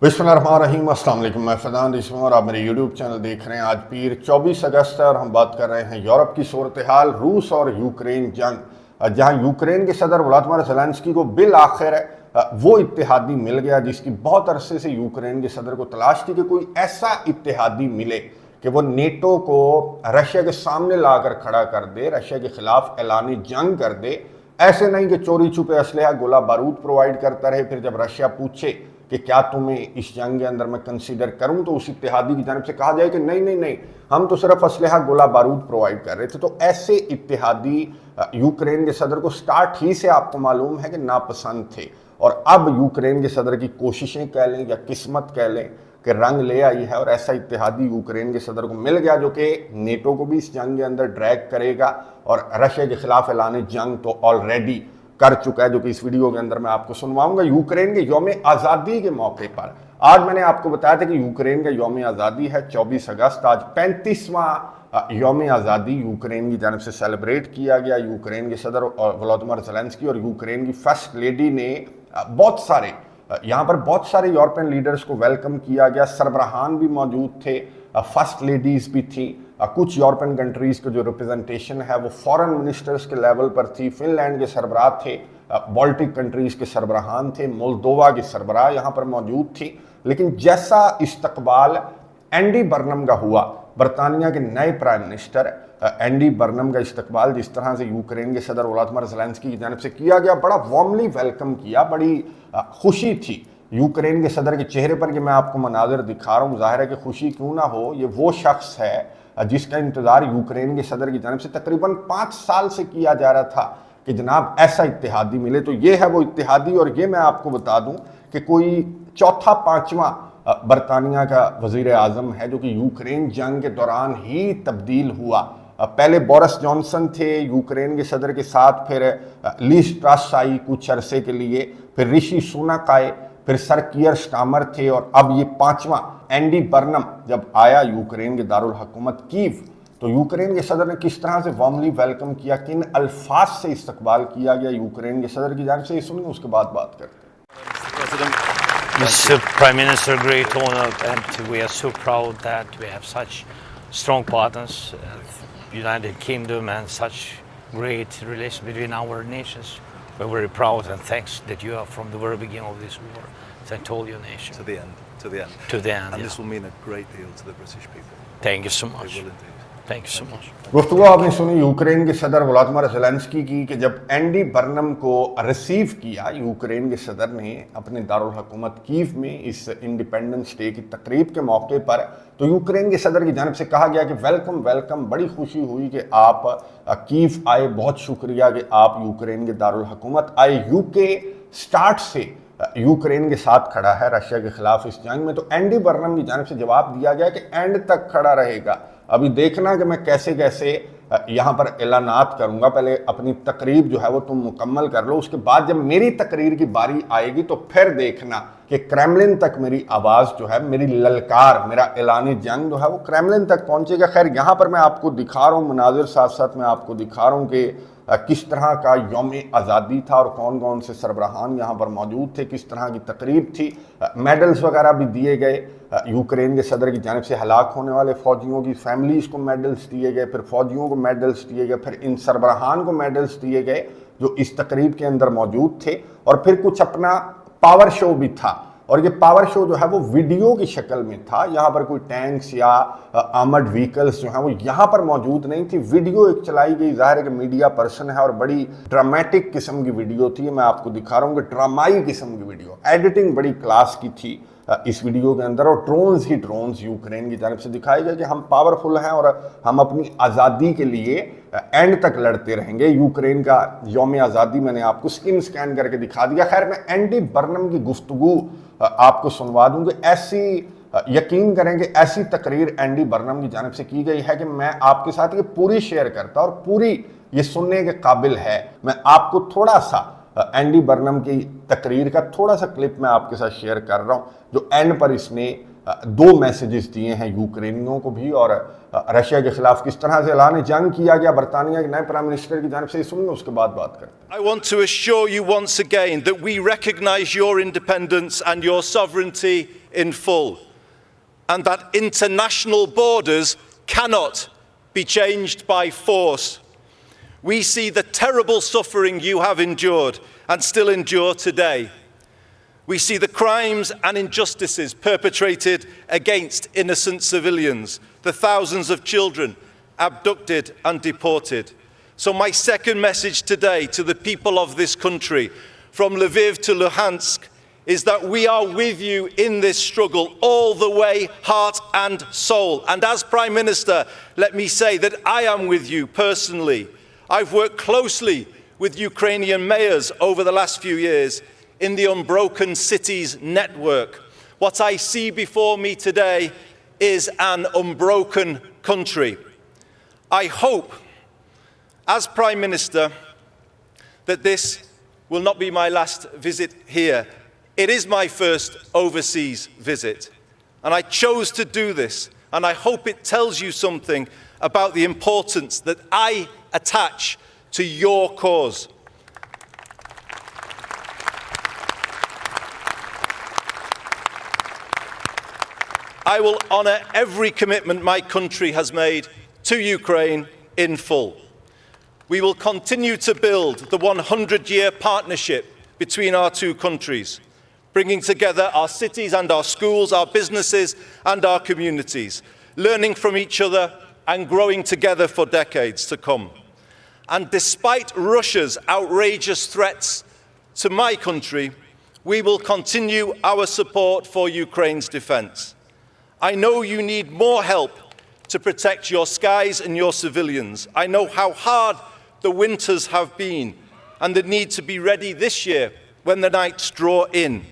बिस्मिल्लाहिर्रहमानिर्रहीम, अस्सलाम वालेकुम। मैं फैज़ान रिजवी और आप मेरे यूट्यूब चैनल देख रहे हैं। आज पीर 24 अगस्त है और हम बात कर रहे हैं यूरोप की सूरत हाल, रूस और यूक्रेन जंग, जहां यूक्रेन के सदर व्लादिमीर ज़ेलेंस्की को बिल आखिर वो इत्तेहादी मिल गया जिसकी बहुत अरसे से यूक्रेन के सदर को तलाश थी कि कोई ऐसा इत्तेहादी मिले कि वो नेटो को रशिया के सामने लाकर खड़ा कर दे, रशिया के खिलाफ ऐलानी जंग कर दे। ऐसे नहीं कि चोरी छुपे असलहा गोला बारूद प्रोवाइड करता रहे, फिर जब रशिया पूछे कि क्या तुम्हें इस जंग के अंदर मैं कंसीडर करूं, तो उस इत्तेहादी की जानिब से कहा जाए कि नहीं नहीं नहीं, हम तो सिर्फ असलहा गोला बारूद प्रोवाइड कर रहे थे। तो ऐसे इत्तेहादी यूक्रेन के सदर को स्टार्ट ही से आपको मालूम है कि नापसंद थे, और अब यूक्रेन के सदर की कोशिशें कह लें या किस्मत कह लें कि रंग ले आई है और ऐसा इत्तेहादी यूक्रेन के सदर को मिल गया जो कि नेटो को भी इस जंग के अंदर ड्रैग करेगा और रशिया के खिलाफ ऐलान जंग तो ऑलरेडी कर चुका है, जो कि इस वीडियो के अंदर मैं आपको सुनवाऊंगा। यूक्रेन के यौम आज़ादी के मौके पर आज मैंने आपको बताया था कि यूक्रेन का यौम आज़ादी है 24 अगस्त। आज 35वां यौम आज़ादी यूक्रेन की जानब से सेलिब्रेट किया गया। यूक्रेन के सदर व्लादिमीर ज़ेलेंस्की और यूक्रेन की फर्स्ट लेडी ने यहाँ पर बहुत सारे यूरोपियन लीडर्स को वेलकम किया गया। सरबराहान भी मौजूद थे, फर्स्ट लेडीज़ भी थी, कुछ यूरोपियन कंट्रीज़ के जो रिप्रेजेंटेशन है वो फॉरेन मिनिस्टर्स के लेवल पर थी। फिनलैंड के सरबराह थे, बाल्टिक कंट्रीज़ के सरबराहान थे, मोल्दोवा की सरबराह यहाँ पर मौजूद थी। लेकिन जैसा इस्तकबाल एंडी बर्नम का हुआ, बरतानिया के नए प्राइम मिनिस्टर एंडी बर्नम का इस्तकबाल जिस तरह से यूक्रेन के सदर व्लादिमीर ज़ेलेंस्की की जानिब से किया गया, बड़ा वार्मली वेलकम किया, बड़ी खुशी थी यूक्रेन के सदर के चेहरे पर कि मैं आपको मनाज़र दिखा रहा हूँ। ज़ाहिर है कि खुशी क्यों ना हो, ये वो शख्स है जिसका इंतज़ार यूक्रेन के सदर की जानिब से तकरीबन 5 साल से किया जा रहा था कि जनाब ऐसा इत्तेहादी मिले। तो ये है वो इत्तेहादी, और ये मैं आपको बता दूँ कि कोई चौथा पाँचवां बरतानिया का वज़ीर आज़म है जो कि यूक्रेन जंग के दौरान ही तब्दील हुआ। पहले बोरिस जॉनसन थे यूक्रेन के सदर के साथ, फिर लीज ट्रस आई कुछ अरसे के लिए, फिर ऋषि सुनक आए, फिर सर कियर स्टामर थे, और अब ये 5वां एंडी बर्नम जब आया यूक्रेन के दारुल हुकूमत कीव, तो यूक्रेन के सदर ने किस तरह से वार्मली वेलकम किया, किन अल्फाज से इस्तकबाल किया गया यूक्रेन के सदर की जानिब से, ये सुनिए, उसके बाद बात करते हैं। Mr. Prime Minister, great honor, and we are so proud that we have such strong partners, United Kingdom, and such great relation between our nations. We're very proud, and thanks that you are from the very beginning of this war. Thank all your nation. To the end. To the end. To the end. And Yeah. this will mean a great deal to the British people. Thank you so It much. will indeed. Thank you so much. गुफ्तगू आपने सुनी Ukraine के सदर Vladimir Zelensky की कि जब Andy Barnum को receive किया यूक्रेन के सदर ने अपने दारुल हुकूमत कीव में इस इंडिपेंडेंस डे की तकरीब के मौके पर, तो यूक्रेन के सदर की जानिब से कहा गया कि वेलकम वेलकम, बड़ी खुशी हुई कि आप कीव आए, बहुत शुक्रिया कि आप यूक्रेन के दारुल हुकूमत आए। यूके स्टार्ट से यूक्रेन के साथ खड़ा है रशिया के खिलाफ इस जंग में। तो एंडी बर्नम की जानिब से जवाब दिया गया कि एंड तक खड़ा रहेगा, अभी देखना कि मैं कैसे कैसे यहाँ पर ऐलानात करूँगा, पहले अपनी तकरीब जो है वो तुम मुकम्मल कर लो, उसके बाद जब मेरी तकरीर की बारी आएगी तो फिर देखना कि क्रेमलिन तक मेरी आवाज़ जो है, मेरी ललकार, मेरा ऐलानी जंग जो है वो क्रेमलिन तक पहुँचेगा। खैर यहाँ पर मैं आपको दिखा रहा हूँ मनाजिर, साथ साथ मैं आपको दिखा रहा हूँ कि किस तरह का यौम आज़ादी था और कौन कौन से सरबराहान यहाँ पर मौजूद थे, किस तरह की तकरीब थी। मेडल्स वगैरह भी दिए गए यूक्रेन के सदर की जानिब से, हलाक होने वाले फ़ौजियों की फैमिलीज़ को मेडल्स दिए गए, फिर फ़ौजियों को मेडल्स दिए गए, फिर इन सरबराहान को मेडल्स दिए गए जो इस तकरीब के अंदर मौजूद थे। और फिर कुछ अपना पावर शो भी था, और ये पावर शो जो है वो वीडियो की शक्ल में था। यहाँ पर कोई टैंक्स या आर्मर्ड व्हीकल्स जो हैं वो यहाँ पर मौजूद नहीं थी, वीडियो एक चलाई गई। ज़ाहिर है कि मीडिया पर्सन है और बड़ी ड्रामेटिक किस्म की वीडियो थी, मैं आपको दिखा रहा हूँ कि ड्रामाई किस्म की वीडियो, एडिटिंग बड़ी क्लास की थी इस वीडियो के अंदर। और ड्रोन्स ही ड्रोन्स यूक्रेन की जानिब से दिखाए गए कि हम पावरफुल हैं और हम अपनी आज़ादी के लिए एंड तक लड़ते रहेंगे। यूक्रेन का यौम आज़ादी मैंने आपको स्कैन करके दिखा दिया। खैर मैं एंडी बर्नम की गुफ्तगू आपको सुनवा दूँ कि ऐसी, यकीन करें कि ऐसी तकरीर एंडी बर्नम की जानिब से की गई है कि मैं आपके साथ ये पूरी शेयर करता और पूरी ये सुनने के काबिल है। मैं आपको थोड़ा सा एंडी बर्नम की तकरीर का थोड़ा सा क्लिप मैं आपके साथ शेयर कर रहा हूँ, जो एंड पर इसने 2 मैसेजेस दिए हैं यूक्रेनियों को भी, और रशिया के खिलाफ किस तरह से ऐलान जंग किया गया बरतानिया के नए प्राइम मिनिस्टर की जानिब से, सुनिए, उसके बाद बात करते हैं। I want to assure you once again that we recognise your independence and your sovereignty in full, and that international borders cannot be changed by force. We see the terrible suffering you have endured and still endure today. We see the crimes and injustices perpetrated against innocent civilians, the thousands of children abducted and deported. So my second message today to the people of this country, from Lviv to Luhansk, is that we are with you in this struggle all the way, heart and soul. And as Prime Minister, let me say that I am with you personally. I've worked closely with Ukrainian mayors over the last few years in the Unbroken Cities network. What I see before me today is an unbroken country. I hope, as Prime Minister, that this will not be my last visit here. It is my first overseas visit, and I chose to do this, and I hope it tells you something about the importance that I attach to your cause. I will honour every commitment my country has made to Ukraine in full. We will continue to build the 100-year partnership between our two countries, bringing together our cities and our schools, our businesses and our communities, learning from each other and growing together for decades to come. And despite Russia's outrageous threats to my country, we will continue our support for Ukraine's defence. I know you need more help to protect your skies and your civilians. I know how hard the winters have been and the need to be ready this year when the nights draw in.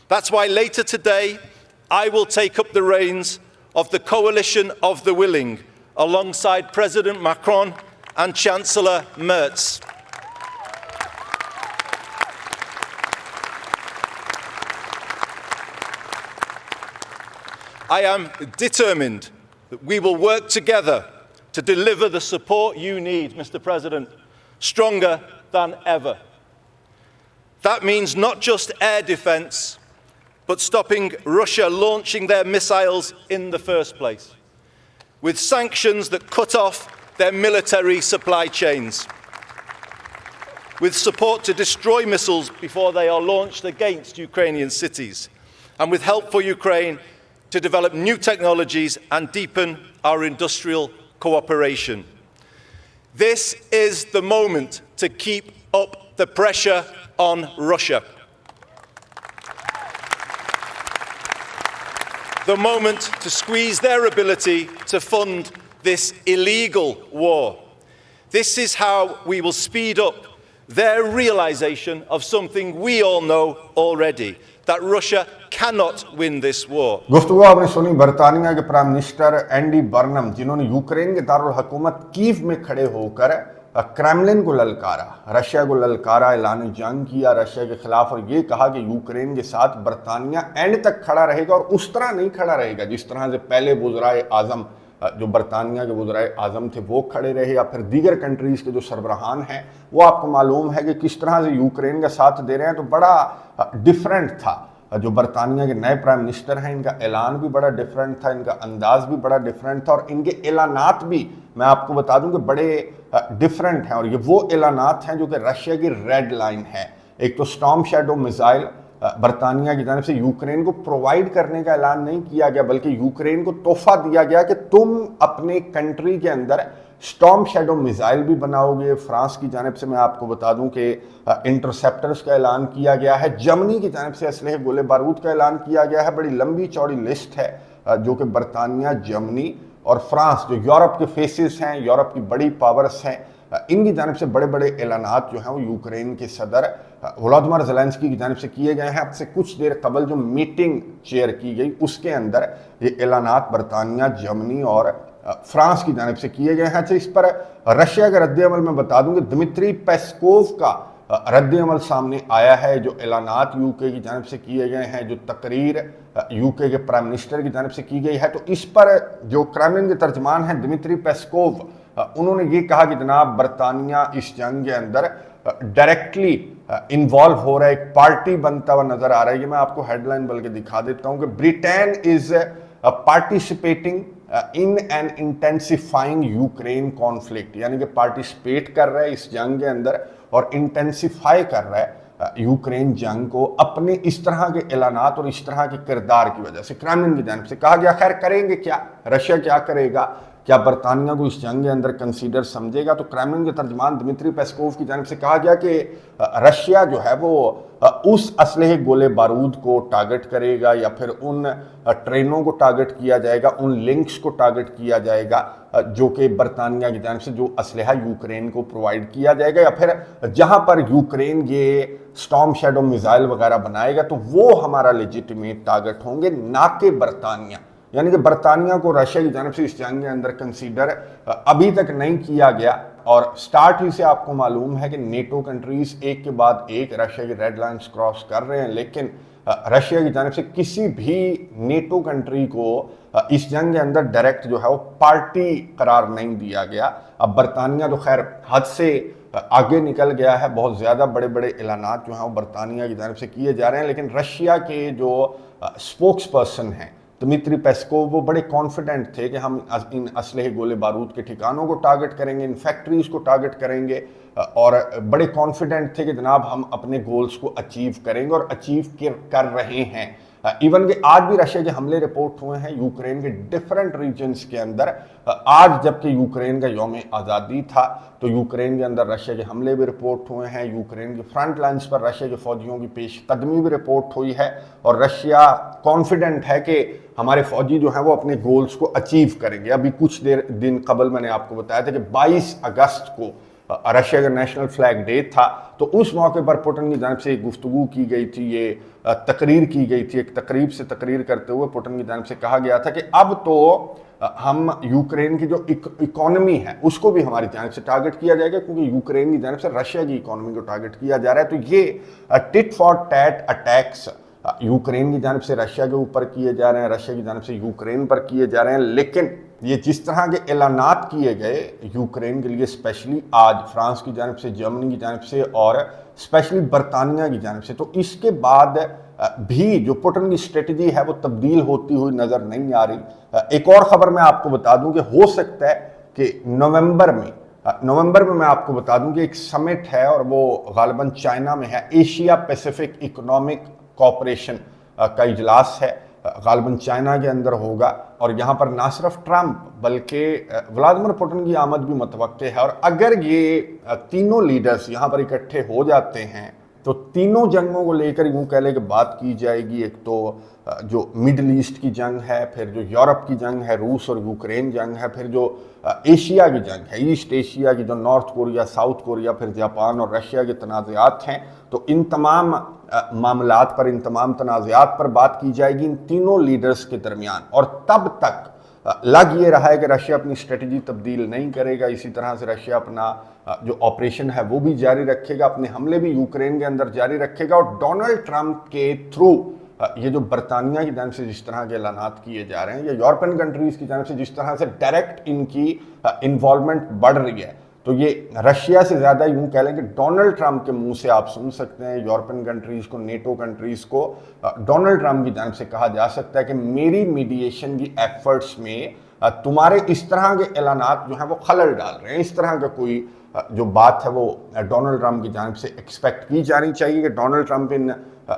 That's why later today, I will take up the reins of the Coalition of the Willing alongside President Macron and Chancellor Merz. I am determined that we will work together to deliver the support you need, Mr. President, stronger than ever. That means not just air defence, but stopping Russia launching their missiles in the first place, with sanctions that cut off their military supply chains, with support to destroy missiles before they are launched against Ukrainian cities, and with help for Ukraine to develop new technologies and deepen our industrial cooperation. This is the moment to keep up the pressure on Russia. The moment to squeeze their ability to fund this illegal war. This is how we will speed up their realization of something we all know already, that Russia cannot win this war. गुफ्तगू आपने सुनी बरतानिया के prime minister Andy Barnum, जिन्होंने Ukraine के दारुल हुकूमत Kyiv में खड़े होकर क्रेमलिन को ललकारा, रशिया को ललकारा, ऐलान जंग किया रशिया के खिलाफ और ये कहा कि यूक्रेन के साथ बरतानिया एंड तक खड़ा रहेगा और उस तरह नहीं खड़ा रहेगा जिस तरह से पहले वज़राए आज़म जो बरतानिया के वज़राए आज़म थे वो खड़े रहे या फिर दीगर कंट्रीज़ के जो सरबराहान हैं वो आपको मालूम है कि किस तरह से यूक्रेन का साथ दे रहे हैं। तो बड़ा डिफरेंट था। जो बरतानिया के नए प्राइम मिनिस्टर हैं इनका ऐलान भी बड़ा डिफरेंट था, इनका अंदाज भी बड़ा डिफरेंट था और इनके ऐलानात भी मैं आपको बता दूं कि बड़े डिफरेंट हैं और ये वो ऐलानात हैं जो कि रशिया की रेड लाइन है। एक तो स्टॉर्म शैडो मिसाइल बरतानिया की जानब से यूक्रेन को प्रोवाइड करने का ऐलान नहीं किया गया, बल्कि यूक्रेन को तोहफा दिया गया कि तुम अपने कंट्री के अंदर स्टॉर्म शैडो मिसाइल भी बनाओगे। फ्रांस की जानब से मैं आपको बता दूं कि इंटरसेप्टर्स का ऐलान किया गया है, जर्मनी की जानब से असलहे गोले बारूद का ऐलान किया गया है। बड़ी लंबी चौड़ी लिस्ट है जो कि बरतानिया, जर्मनी और फ्रांस जो यूरोप के फेसेस हैं, यूरोप की बड़ी पावर्स हैं, इनकी जानब से बड़े बड़े ऐलानात जो हैं वो यूक्रेन के सदर वोलोदिमीर ज़ेलेंस्की की जानब से किए गए हैं। अब से कुछ देर कबल जो मीटिंग चेयर की गई उसके अंदर ये ऐलानात बरतानिया, जर्मनी और फ्रांस की जानब से किए गए हैं। अच्छा, इस पर रशिया का रद्द-ए-अमल मैं बता दूं कि दिमित्री पेस्कोव का रद्द-ए-अमल सामने आया है। जो ऐलानात यूके की जानब से किए गए हैं, जो तकरीर यूके के प्राइम मिनिस्टर की जानब से की गई है, तो इस पर जो क्रेमलिन के तर्जमान हैं दिमित्री पेस्कोव, उन्होंने ये कहा कि जनाब बरतानिया इस जंग के अंदर डायरेक्टली इन्वॉल्व हो रहा है, एक पार्टी बनता हुआ नजर आ रहा है। ये मैं आपको हेडलाइन बल्कि दिखा देता हूं कि Britain is participating in an intensifying Ukraine conflict, यानी कि पार्टिसिपेट कर रहा है इस जंग के अंदर और इंटेंसिफाई कर रहा है यूक्रेन जंग को अपने इस तरह के ऐलानात और इस तरह के किरदार की वजह से। क्रेमलिन की जानिब से कहा गया, खैर करेंगे क्या, रशिया क्या करेगा, क्या बरतानिया को इस जंग के अंदर कंसीडर समझेगा? तो क्रेमलिन के तर्जमान दिमित्री पेस्कोव की जानिब से कहा गया कि रशिया जो है वो उस असलहे गोले बारूद को टारगेट करेगा या फिर उन ट्रेनों को टारगेट किया जाएगा, उन लिंक्स को टारगेट किया जाएगा जो कि बरतानिया की जानिब से जो असलहा यूक्रेन को प्रोवाइड किया जाएगा, या फिर जहां पर यूक्रेन ये स्टॉर्म शैडो मिसाइल वगैरह बनाएगा तो वो हमारा लेजिटिमेट टारगेट होंगे, ना कि बरतानिया। यानी कि बरतानिया को रशिया की जानिब से इस जंग के अंदर कंसीडर अभी तक नहीं किया गया। और स्टार्ट ही से आपको मालूम है कि नेटो कंट्रीज एक के बाद एक रशिया की रेड लाइन्स क्रॉस कर रहे हैं, लेकिन रशिया की जानिब से किसी भी नेटो कंट्री को इस जंग के अंदर डायरेक्ट जो है वो पार्टी करार नहीं दिया गया। अब बरतानिया तो खैर हद से आगे निकल गया है, बहुत ज़्यादा बड़े बड़े ऐलानात जो हैं वो बरतानिया की जानिब से किए जा रहे हैं, लेकिन रशिया के जो स्पोक्स पर्सन हैं दिमित्री पेस्कोव, वो बड़े कॉन्फिडेंट थे कि हम इन असलहे गोले बारूद के ठिकानों को टारगेट करेंगे, इन फैक्ट्रीज को टारगेट करेंगे, और बड़े कॉन्फिडेंट थे कि जनाब हम अपने गोल्स को अचीव करेंगे और अचीव कर रहे हैं। इवन कि आज भी रशिया के हमले रिपोर्ट हुए हैं यूक्रेन के डिफरेंट रीजन्स के अंदर। आज जबकि यूक्रेन का यौम आज़ादी था तो यूक्रेन के अंदर रशिया के हमले भी रिपोर्ट हुए हैं, यूक्रेन के फ्रंट लाइन्स पर रशिया के फौजियों की पेशकदमी भी रिपोर्ट हुई है, और रशिया कॉन्फिडेंट है कि हमारे फौजी जो हैं वो अपने गोल्स को अचीव करेंगे। अभी कुछ दिन कबल मैंने आपको बताया था कि 22 अगस्त को रशिया का नेशनल फ्लैग डे था, तो उस मौके पर पुतिन की जानिब से एक गुफ्तगू की गई थी, ये तकरीर की गई थी। एक तकरीब से तकरीर करते हुए पुतिन की जानिब से कहा गया था कि अब तो हम यूक्रेन की जो इकोनॉमी है उसको भी हमारी जानिब से टारगेट किया जाएगा, क्योंकि यूक्रेन की जानिब से रशिया की इकोनॉमी को टारगेट किया जा रहा है। तो ये tit for tat attacks Ukraine की जानिब से रशिया के ऊपर किए जा रहे हैं, रशिया की जानिब से यूक्रेन पर किए जा रहे हैं। लेकिन ये जिस तरह के ऐलानात किए गए यूक्रेन के लिए, स्पेशली आज फ्रांस की जानिब से, जर्मनी की जानिब से और स्पेशली बरतानिया की जानिब से, तो इसके बाद भी जो पुतिन की स्ट्रेटजी है वो तब्दील होती हुई नज़र नहीं आ रही। एक और ख़बर मैं आपको बता दूं कि हो सकता है कि नवंबर में मैं आपको बता दूं कि एक समिट है और वो गालिबन चाइना में है, एशिया पैसिफिक इकोनॉमिक कॉपरेशन का इजलास है, गालिबन चाइना के अंदर होगा, और यहाँ पर ना सिर्फ ट्रंप बल्कि व्लादिमीर पुतिन की आमद भी मुतवक्के है। और अगर ये तीनों लीडर्स यहाँ पर इकट्ठे हो जाते हैं तो तीनों जंगों को लेकर यूँ कह ले कि बात की जाएगी। एक तो जो मिडल ईस्ट की जंग है, फिर जो यूरोप की जंग है, रूस और यूक्रेन जंग है, फिर जो एशिया की जंग है, ईस्ट एशिया की, जो नॉर्थ कोरिया, साउथ कोरिया, फिर जापान और रशिया के तनाज़ात हैं। तो इन तमाम मामलात पर, इन तमाम तनाज़ात पर बात की जाएगी इन तीनों लीडर्स के दरमियान। और तब तक लग ये रहा है कि रशिया अपनी स्ट्रेटजी तब्दील नहीं करेगा, इसी तरह से रशिया अपना जो ऑपरेशन है वो भी जारी रखेगा, अपने हमले भी यूक्रेन के अंदर जारी रखेगा। और डोनाल्ड ट्रंप के थ्रू ये जो बरतानिया की जानिब से जिस तरह के ऐलानात किए जा रहे हैं, या यूरोपियन कंट्रीज़ की जानिब से जिस तरह से डायरेक्ट इनकी इन्वॉल्वमेंट बढ़ रही है, तो ये रशिया से ज़्यादा यूँ कह लें कि डोनाल्ड ट्रंप के मुंह से आप सुन सकते हैं यूरोपियन कंट्रीज़ को, नेटो कंट्रीज़ को, डोनाल्ड ट्रंप की जानिब से कहा जा सकता है कि मेरी मीडिएशन की एफर्ट्स में तुम्हारे इस तरह के ऐलानात जो हैं वो खलल डाल रहे हैं। इस तरह का कोई जो बात है वो डोनाल्ड ट्रंप की जानिब से एक्सपेक्ट की जानी चाहिए कि डोनाल्ड ट्रंप इन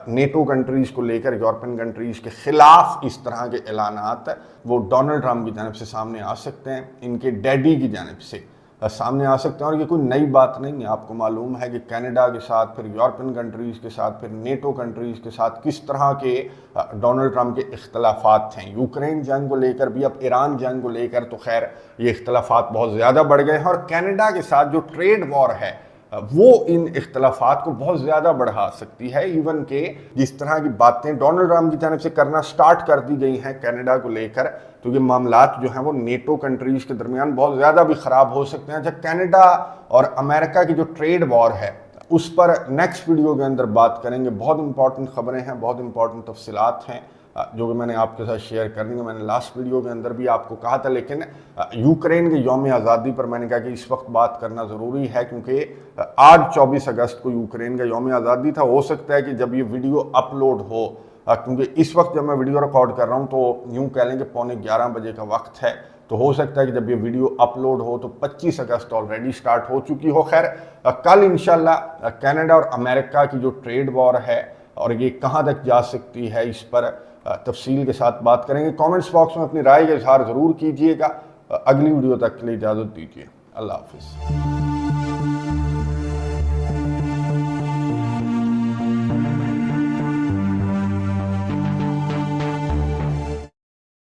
नेटो कंट्रीज़ को लेकर, यूरोपियन कंट्रीज़ के ख़िलाफ़ इस तरह के ऐलानात वो डोनाल्ड ट्रंप की जानिब से सामने आ सकते हैं, इनके डैडी की जानिब से सामने आ सकते हैं। और ये कोई नई बात नहीं है, आपको मालूम है कि कनाडा के साथ, फिर यूरोपियन कंट्रीज़ के साथ, फिर नेटो कंट्रीज़ के साथ किस तरह के डोनाल्ड ट्रंप के इख्तलाफात हैं। यूक्रेन जंग को लेकर भी, अब ईरान जंग को लेकर तो खैर ये इख्तलाफात बहुत ज़्यादा बढ़ गए हैं, और कनाडा के साथ जो ट्रेड वॉर है वो इन इख्तलाफात को बहुत ज़्यादा बढ़ा सकती है। इवन के जिस तरह की बातें डोनाल्ड ट्रंप की जानिब से करना स्टार्ट कर दी गई हैं कनाडा को लेकर, तो ये मामलात जो हैं वो नेटो कंट्रीज़ के दरमियान बहुत ज़्यादा भी ख़राब हो सकते हैं। जब कनाडा और अमेरिका की जो ट्रेड वॉर है उस पर नेक्स्ट वीडियो के अंदर बात करेंगे। बहुत इंपॉर्टेंट ख़बरें हैं, बहुत इंपॉर्टेंट तफसीलात हैं, جو کہ میں نے آپ کے ساتھ شیئر کر دیں گے. میں نے لاسٹ ویڈیو کے اندر بھی آپ کو کہا تھا, لیکن یوکرین کے یوم آزادی پر میں نے کہا کہ اس وقت بات کرنا ضروری ہے, کیونکہ آج 24 اگست کو یوکرین کا یوم آزادی تھا. ہو سکتا ہے کہ جب یہ ویڈیو اپلوڈ ہو, کیونکہ اس وقت جب میں ویڈیو ریکارڈ کر رہا ہوں تو یوں کہہ لیں کہ 11:15 بجے کا وقت ہے, تو ہو سکتا ہے کہ جب یہ ویڈیو اپلوڈ ہو تو 25 اگست آلریڈی سٹارٹ ہو چکی ہو. خیر, کل انشاءاللہ کینیڈا اور امریکہ کی جو ٹریڈ وار ہے اور یہ کہاں تک جا سکتی ہے, اس پر تفصیل کے ساتھ بات کریں گے. کامنٹس باکس میں اپنی رائے کا اظہار ضرور کیجئے گا. اگلی ویڈیو تک کے لیے اجازت دیجیے. اللہ حافظ.